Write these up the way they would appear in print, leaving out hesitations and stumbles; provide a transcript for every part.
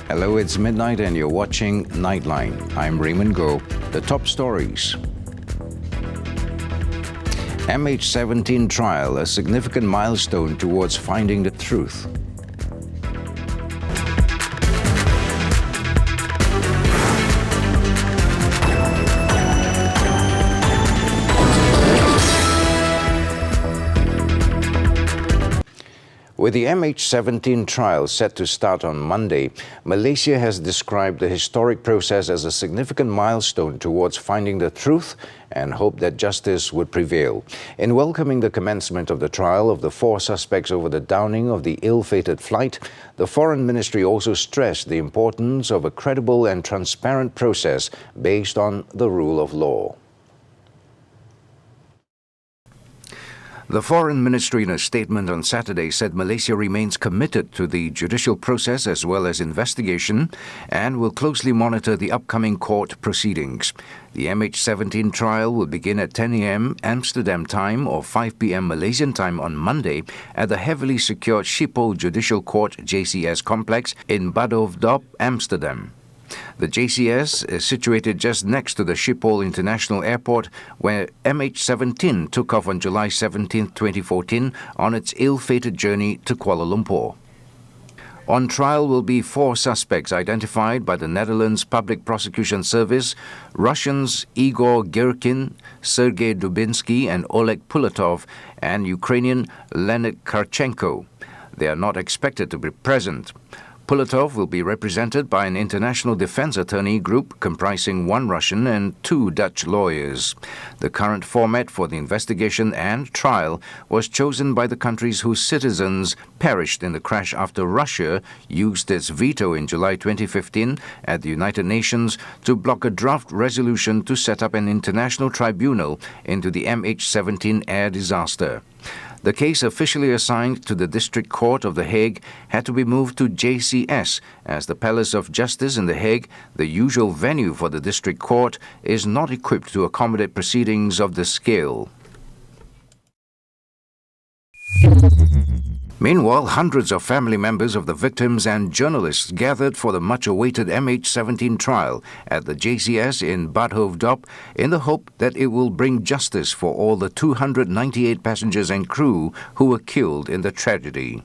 Hello, it's midnight and you're watching Nightline. I'm Raymond Goh. The top stories. MH17 trial, a significant milestone towards finding the truth. With the MH17 trial set to start on Monday, Malaysia has described the historic process as a significant milestone towards finding the truth and hoped that justice would prevail. In welcoming the commencement of the trial of the 4 suspects over the downing of the ill-fated flight, the Foreign Ministry also stressed the importance of a credible and transparent process based on the rule of law. The Foreign Ministry in a statement on Saturday said Malaysia remains committed to the judicial process as well as investigation and will closely monitor the upcoming court proceedings. The MH17 trial will begin at 10 a.m. Amsterdam time or 5 p.m. Malaysian time on Monday at the heavily secured Schiphol Judicial Court JCS complex in Badhoevedorp, Amsterdam. The JCS is situated just next to the Schiphol International Airport, where MH17 took off on July 17, 2014, on its ill-fated journey to Kuala Lumpur. On trial will be 4 suspects identified by the Netherlands Public Prosecution Service, Russians Igor Girkin, Sergei Dubinsky and Oleg Pulatov, and Ukrainian Leonid Karchenko. They are not expected to be present. Pulatov will be represented by an international defense attorney group comprising 1 Russian and 2 Dutch lawyers. The current format for the investigation and trial was chosen by the countries whose citizens perished in the crash after Russia used its veto in July 2015 at the United Nations to block a draft resolution to set up an international tribunal into the MH17 air disaster. The case officially assigned to the District Court of The Hague had to be moved to JCS as the Palace of Justice in The Hague, the usual venue for the District Court, is not equipped to accommodate proceedings of this scale. Meanwhile, hundreds of family members of the victims and journalists gathered for the much-awaited MH17 trial at the JCS in Badhoevedorp in the hope that it will bring justice for all the 298 passengers and crew who were killed in the tragedy.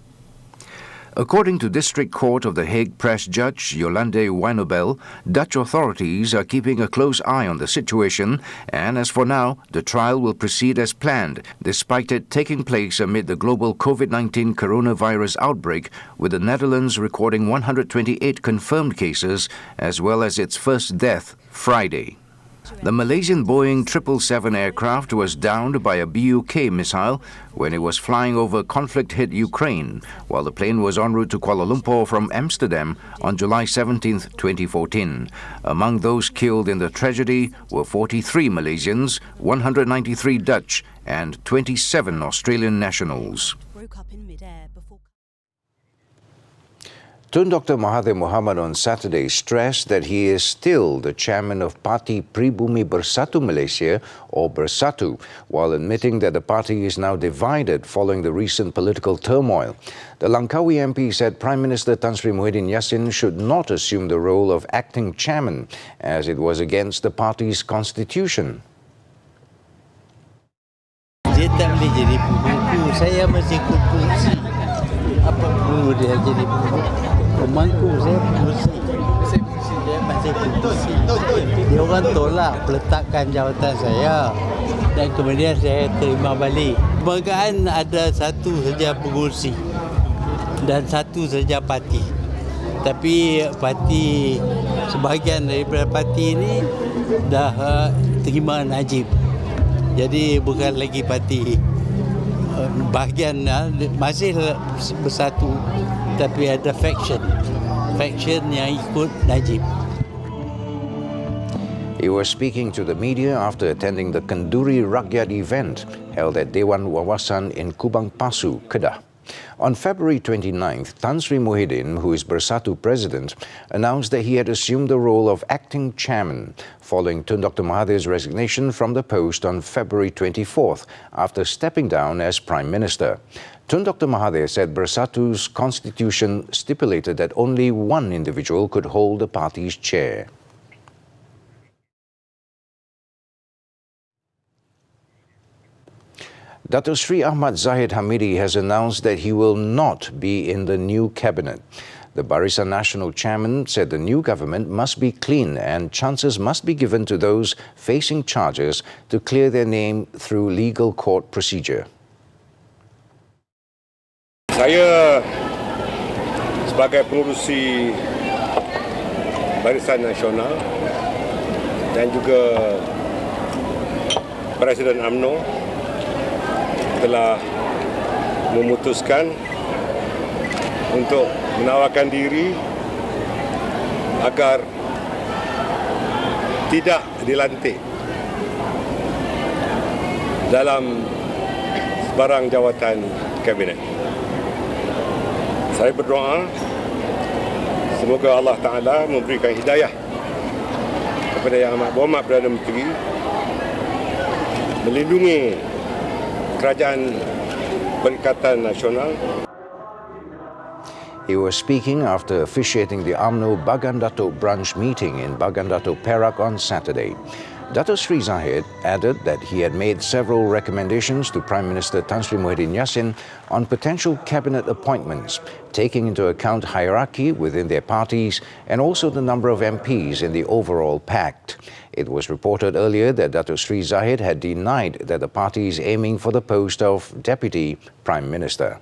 According to District Court of The Hague Press Judge Jolande Wijnobel, Dutch authorities are keeping a close eye on the situation, and as for now, the trial will proceed as planned, despite it taking place amid the global COVID-19 coronavirus outbreak, with the Netherlands recording 128 confirmed cases, as well as its first death Friday. The Malaysian Boeing 777 aircraft was downed by a BUK missile when it was flying over conflict-hit Ukraine, while the plane was en route to Kuala Lumpur from Amsterdam on July 17, 2014. Among those killed in the tragedy were 43 Malaysians, 193 Dutch, and 27 Australian nationals. Tun Dr. Mahathir Mohamad on Saturday stressed that he is still the chairman of Parti Pribumi Bersatu Malaysia, or Bersatu, while admitting that the party is now divided following the recent political turmoil. The Langkawi MP said Prime Minister Tan Sri Muhyiddin Yassin should not assume the role of acting chairman, as it was against the party's constitution. Dia tak boleh jadi pemangku, saya masih kursi. Apa perlu dia jadi pemangku, saya kursi. Dia masih kursi. Dia orang tolak meletakkan jawatan saya dan kemudian saya terima balik. Kebanggaan ada satu saja pengurusi dan satu saja parti. Tapi parti, sebahagian daripada parti ini dah terima Najib. Jadi bukan lagi parti, bahagian masih bersatu, tapi ada faction yang ikut Najib. He was speaking to the media after attending the Kenduri Rakyat event held at Dewan Wawasan in Kubang Pasu, Kedah. On February 29th, Tan Sri Muhyiddin, who is Bersatu president, announced that he had assumed the role of acting chairman following Tun Dr. Mahathir's resignation from the post on February 24th after stepping down as Prime Minister. Tun Dr. Mahathir said Bersatu's constitution stipulated that only one individual could hold the party's chair. Dato Sri Ahmad Zahid Hamidi has announced that he will not be in the new cabinet. The Barisan Nasional chairman said the new government must be clean and chances must be given to those facing charges to clear their name through legal court procedure. Saya sebagai pengurusi Barisan Nasional dan juga Presiden UMNO telah memutuskan untuk menawarkan diri agar tidak dilantik dalam sebarang jawatan kabinet. Saya berdoa semoga Allah Ta'ala memberikan hidayah kepada Yang Amat Berhormat Perdana Menteri, melindungi Kerajaan Perikatan Nasional. He was speaking after officiating the UMNO Bagan Datuk branch meeting in Bagan Datuk, Perak on Saturday. Dato Sri Zahid added that he had made several recommendations to Prime Minister Tan Sri Muhyiddin Yassin on potential cabinet appointments, taking into account hierarchy within their parties and also the number of MPs in the overall pact. It was reported earlier that Dato Sri Zahid had denied that the party is aiming for the post of Deputy Prime Minister.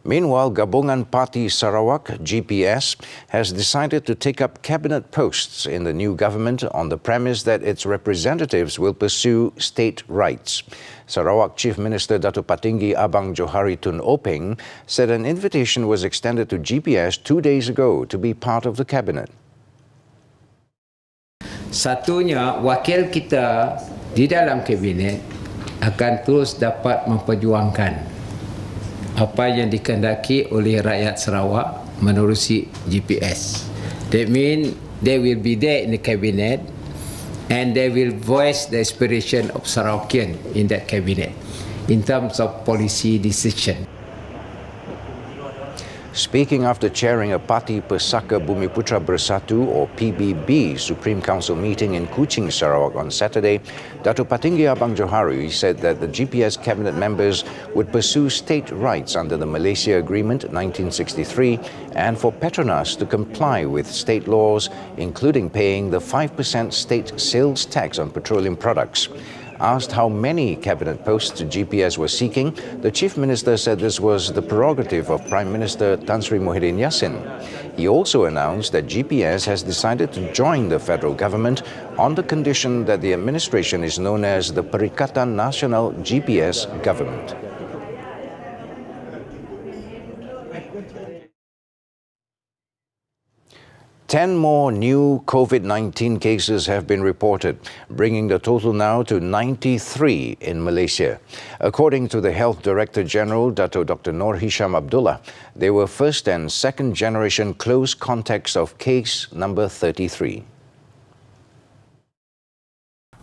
Meanwhile, Gabungan Parti Sarawak, GPS, has decided to take up cabinet posts in the new government on the premise that its representatives will pursue state rights. Sarawak Chief Minister Dato' Patinggi Abang Johari Tun Openg said an invitation was extended to GPS 2 days ago to be part of the cabinet. Satunya, wakil kita di dalam kabinet akan terus dapat memperjuangkan apa yang dikehendaki oleh rakyat Sarawak menerusi GPS. That means they will be there in the cabinet and they will voice the aspiration of Sarawakian in that cabinet in terms of policy decision. Speaking after chairing a Parti Pesaka Bumiputra Bersatu or PBB Supreme Council meeting in Kuching, Sarawak on Saturday, Dato' Patinggi Abang Johari said that the GPS cabinet members would pursue state rights under the Malaysia Agreement 1963 and for Petronas to comply with state laws, including paying the 5% state sales tax on petroleum products. Asked how many cabinet posts GPS was seeking, the Chief Minister said this was the prerogative of Prime Minister Tan Sri Muhyiddin Yassin. He also announced that GPS has decided to join the federal government on the condition that the administration is known as the Perikatan Nasional GPS government. Ten more new COVID-19 cases have been reported, bringing the total now to 93 in Malaysia. According to the Health Director General, Dr. Noor Hisham Abdullah, they were first and second generation close contacts of case number 33.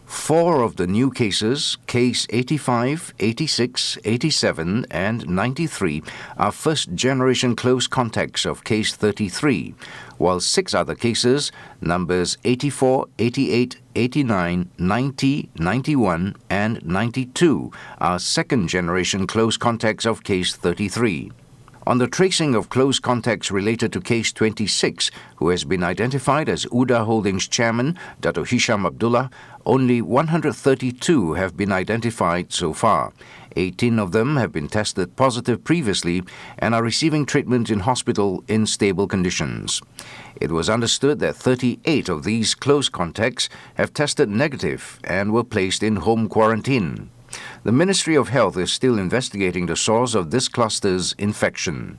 4 of the new cases, case 85, 86, 87 and 93, are first-generation close contacts of case 33, while 6 other cases, numbers 84, 88, 89, 90, 91 and 92, are second-generation close contacts of case 33. On the tracing of close contacts related to case 26, who has been identified as UDA Holdings chairman, Dato' Hisham Abdullah, only 132 have been identified so far. 18 of them have been tested positive previously and are receiving treatment in hospital in stable conditions. It was understood that 38 of these close contacts have tested negative and were placed in home quarantine. The Ministry of Health is still investigating the source of this cluster's infection.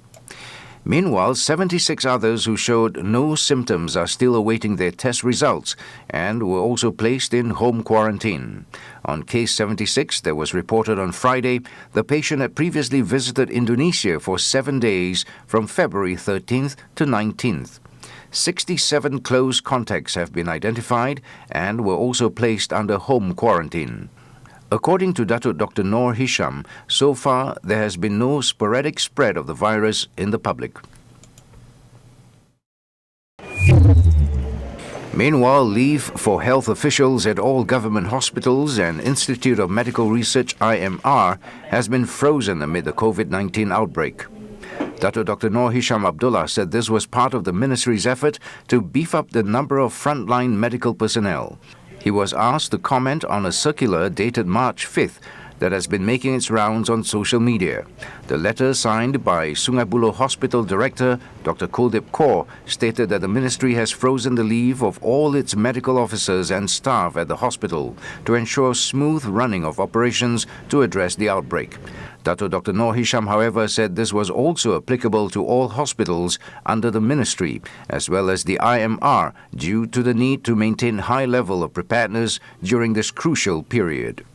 Meanwhile, 76 others who showed no symptoms are still awaiting their test results and were also placed in home quarantine. On case 76 that was reported on Friday, the patient had previously visited Indonesia for 7 days from February 13th to 19th. 67 close contacts have been identified and were also placed under home quarantine. According to Datuk Dr. Noor Hisham, so far there has been no sporadic spread of the virus in the public. Meanwhile, leave for health officials at all government hospitals and Institute of Medical Research IMR has been frozen amid the COVID-19 outbreak. Datuk Dr. Noor Hisham Abdullah said this was part of the ministry's effort to beef up the number of frontline medical personnel. He was asked to comment on a circular dated March 5th that has been making its rounds on social media. The letter, signed by Sungai Buloh Hospital Director Dr. Kuldip Kaur, stated that the ministry has frozen the leave of all its medical officers and staff at the hospital to ensure smooth running of operations to address the outbreak. Dr. Noor Hisham, however, said this was also applicable to all hospitals under the ministry, as well as the IMR, due to the need to maintain high level of preparedness during this crucial period.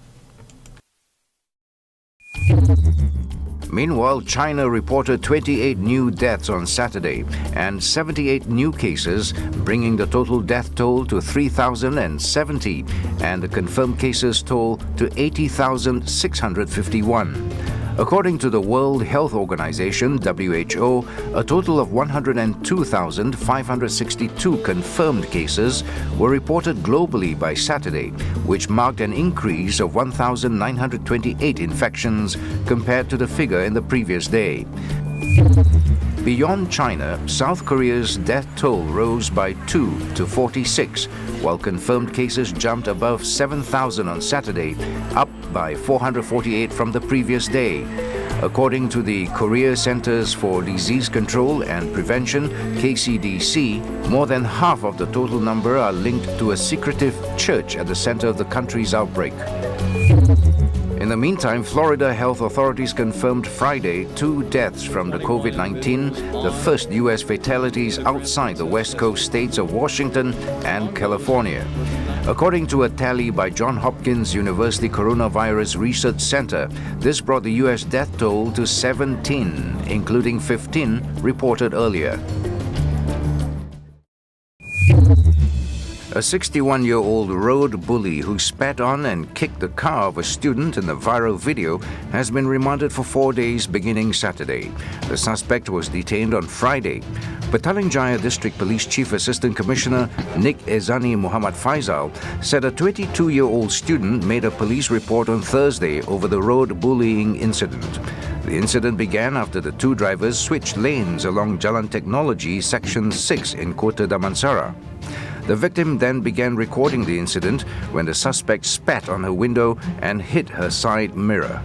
Meanwhile, China reported 28 new deaths on Saturday and 78 new cases, bringing the total death toll to 3,070 and the confirmed cases toll to 80,651. According to the World Health Organization, WHO, a total of 102,562 confirmed cases were reported globally by Saturday, which marked an increase of 1,928 infections compared to the figure in the previous day. Beyond China, South Korea's death toll rose by 2 to 46, while confirmed cases jumped above 7,000 on Saturday, up by 448 from the previous day. According to the Korea Centers for Disease Control and Prevention, KCDC, more than half of the total number are linked to a secretive church at the center of the country's outbreak. In the meantime, Florida health authorities confirmed Friday 2 deaths from the COVID-19, the first U.S. fatalities outside the West Coast states of Washington and California. According to a tally by Johns Hopkins University Coronavirus Research Center, this brought the U.S. death toll to 17, including 15 reported earlier. A 61-year-old road bully who spat on and kicked the car of a student in the viral video has been remanded for 4 days beginning Saturday. The suspect was detained on Friday. Petaling Jaya District Police Chief Assistant Commissioner Nik Ezani Muhammad Faisal said a 22-year-old student made a police report on Thursday over the road bullying incident. The incident began after the two drivers switched lanes along Jalan Technology Section 6 in Kota Damansara. The victim then began recording the incident when the suspect spat on her window and hit her side mirror.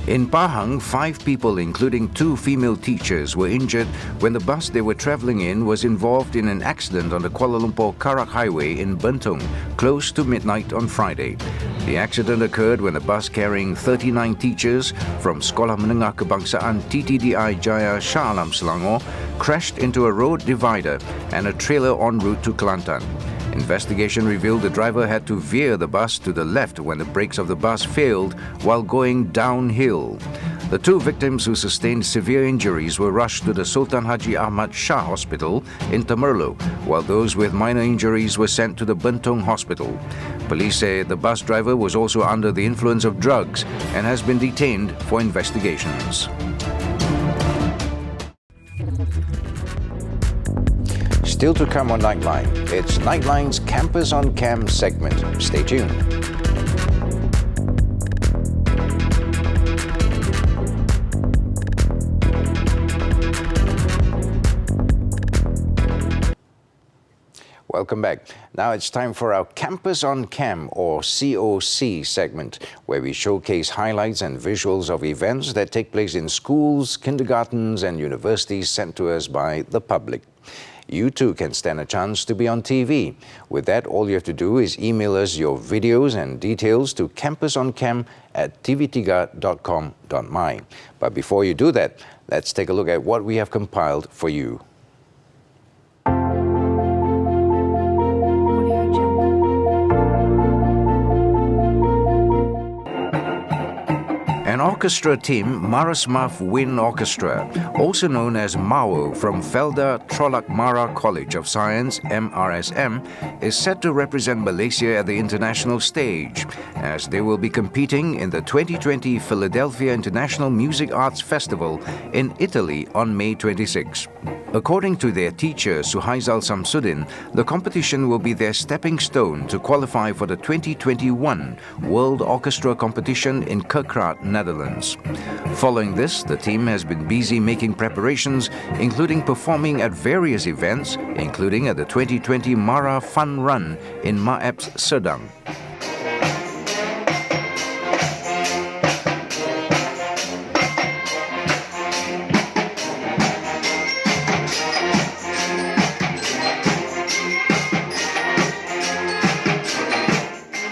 In Pahang, 5 people, including 2 female teachers, were injured when the bus they were travelling in was involved in an accident on the Kuala Lumpur-Karak Highway in Bentong, close to midnight on Friday. The accident occurred when a bus carrying 39 teachers from Sekolah Menengah Kebangsaan TTDI Jaya Shah Alam Selangor crashed into a road divider and a trailer en route to Kelantan. Investigation revealed the driver had to veer the bus to the left when the brakes of the bus failed while going downhill. The 2 victims who sustained severe injuries were rushed to the Sultan Haji Ahmad Shah Hospital in Temerloh, while those with minor injuries were sent to the Bentong Hospital. Police say the bus driver was also under the influence of drugs and has been detained for investigations. Still to come on Nightline, it's Nightline's Campus on Cam segment. Stay tuned. Welcome back. Now it's time for our Campus on Cam, or COC segment, where we showcase highlights and visuals of events that take place in schools, kindergartens and universities sent to us by the public. you too can stand a chance to be on TV. With that, all you have to do is email us your videos and details to campusoncam@tv3.com.my. But before you do that, let's take a look at what we have compiled for you. An orchestra team, Marasmaf Wind Orchestra, also known as MAWO from Felda Trolak Mara College of Science, MRSM, is set to represent Malaysia at the international stage, as they will be competing in the 2020 Philadelphia International Music Arts Festival in Italy on May 26. According to their teacher, Suhaizal Samsudin, the competition will be their stepping stone to qualify for the 2021 World Orchestra Competition in Kerkrade, Netherlands. Following this, the team has been busy making preparations, including performing at various events, including at the 2020 Mara Fun Run in Maeps, Serdang.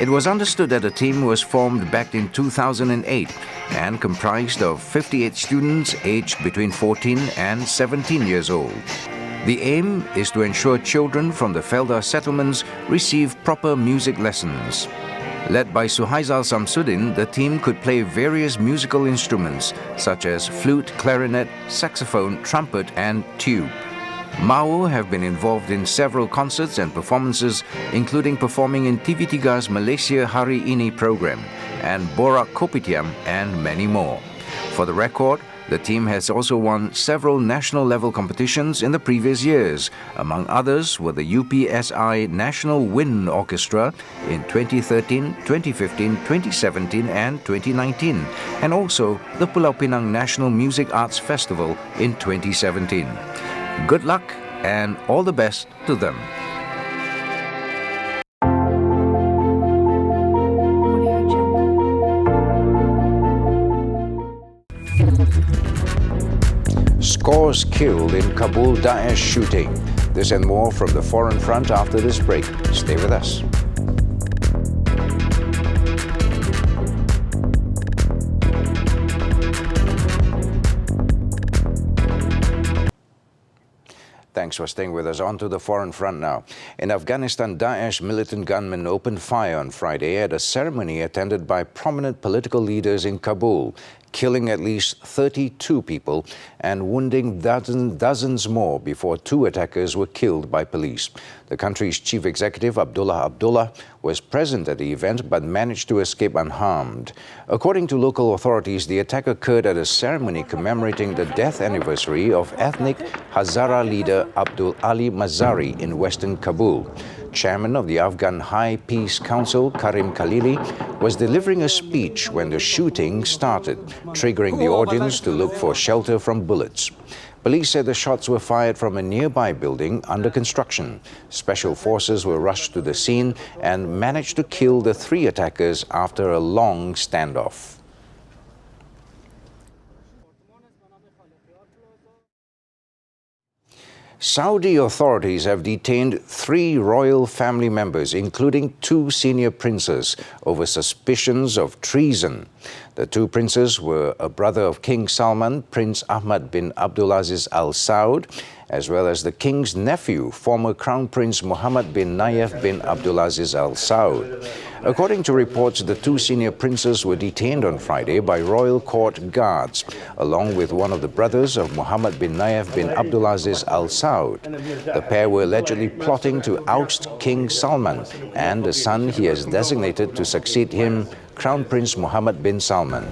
It was understood that the team was formed back in 2008 and comprised of 58 students aged between 14 and 17 years old. The aim is to ensure children from the Felda settlements receive proper music lessons. Led by Suhaizal Samsudin, the team could play various musical instruments such as flute, clarinet, saxophone, trumpet and tube. MAWO have been involved in several concerts and performances, including performing in TV3's Malaysia Hari Ini program and Borak Kopitiam and many more. For the record, the team has also won several national-level competitions in the previous years. Among others were the UPSI National Wind Orchestra in 2013, 2015, 2017 and 2019, and also the Pulau Pinang National Music Arts Festival in 2017. Good luck and all the best to them. Scores killed in Kabul Daesh shooting. This and more from the Foreign Front after this break. Stay with us. Thanks for staying with us. On to the Foreign Front now. In Afghanistan, Daesh militant gunmen opened fire on Friday at a ceremony attended by prominent political leaders in Kabul, killing at least 32 people and wounding dozens more before two attackers were killed by police. The country's chief executive, Abdullah, was present at the event but managed to escape unharmed. According to local authorities, the attack occurred at a ceremony commemorating the death anniversary of ethnic Hazara leader Abdul Ali Mazari in western Kabul. Chairman of the Afghan High Peace Council, Karim Khalili, was delivering a speech when the shooting started, triggering the audience to look for shelter from bullets. Police said the shots were fired from a nearby building under construction. Special forces were rushed to the scene and managed to kill the three attackers after a long standoff. Saudi authorities have detained 3 royal family members, including 2 senior princes, over suspicions of treason. The 2 princes were a brother of King Salman, Prince Ahmad bin Abdulaziz Al Saud, as well as the king's nephew, former Crown Prince Mohammed bin Nayef bin Abdulaziz Al Saud. According to reports, the 2 senior princes were detained on Friday by royal court guards, along with one of the brothers of Mohammed bin Nayef bin Abdulaziz Al Saud. The pair were allegedly plotting to oust King Salman and the son he has designated to succeed him, Crown Prince Mohammed bin Salman.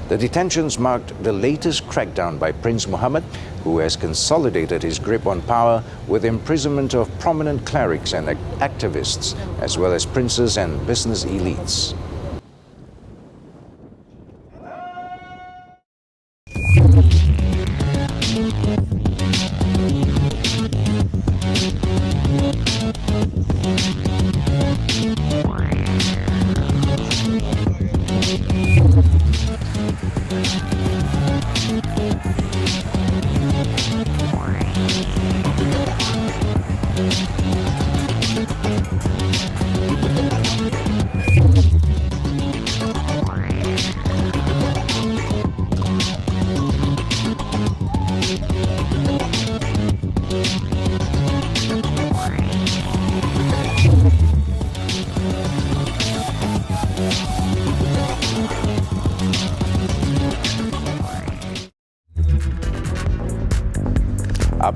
The detentions marked the latest crackdown by Prince Mohammed, who has consolidated his grip on power with imprisonment of prominent clerics and activists, as well as princes and business elites.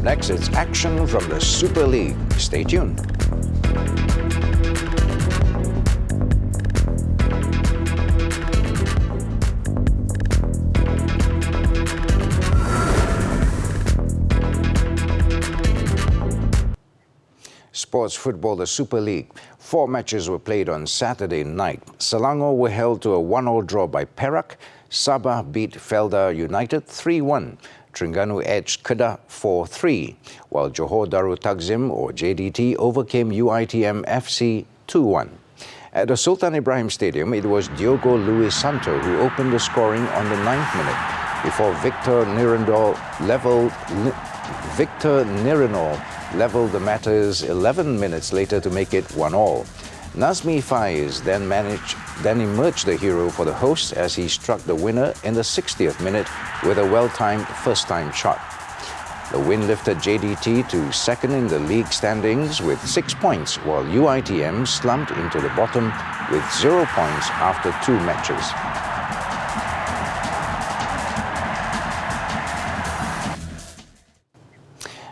Next, it's action from the Super League. Stay tuned. Sports football, the Super League. 4 matches were played on Saturday night. Selangor were held to a 1-1 draw by Perak. Sabah beat Felda United 3-1. Terengganu edged Kedah 4-3, while Johor Darul Takzim or JDT overcame UITM FC 2-1. At the Sultan Ibrahim Stadium, it was Diogo Luis Santo who opened the scoring on the 9th minute before Victor Nirendol levelled the matters 11 minutes later to make it 1-1. Nazmi Faiz then emerged the hero for the hosts as he struck the winner in the 60th minute with a well-timed first-time shot. The win lifted JDT to second in the league standings with 6 points, while UITM slumped into the bottom with 0 points after 2 matches.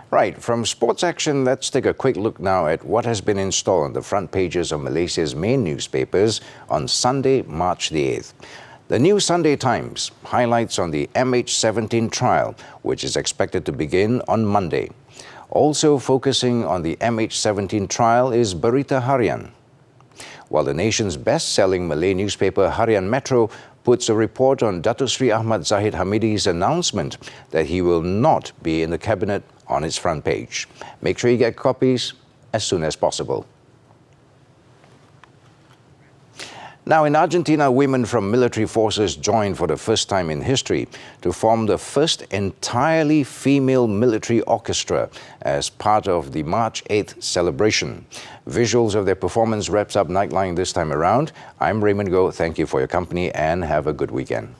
Right, from sports action, let's take a quick look now at what has been installed on the front pages of Malaysia's main newspapers on Sunday, March the 8th. The New Sunday Times highlights on the MH17 trial, which is expected to begin on Monday. Also focusing on the MH17 trial is Berita Harian, while the nation's best-selling Malay newspaper Harian Metro puts a report on Datuk Sri Ahmad Zahid Hamidi's announcement that he will not be in the cabinet on its front page. Make sure you get copies as soon as possible. Now, in Argentina, women from military forces joined for the first time in history to form the first entirely female military orchestra as part of the March 8th celebration. Visuals of their performance wraps up Nightline this time around. I'm Raymond Goh. Thank you for your company and have a good weekend.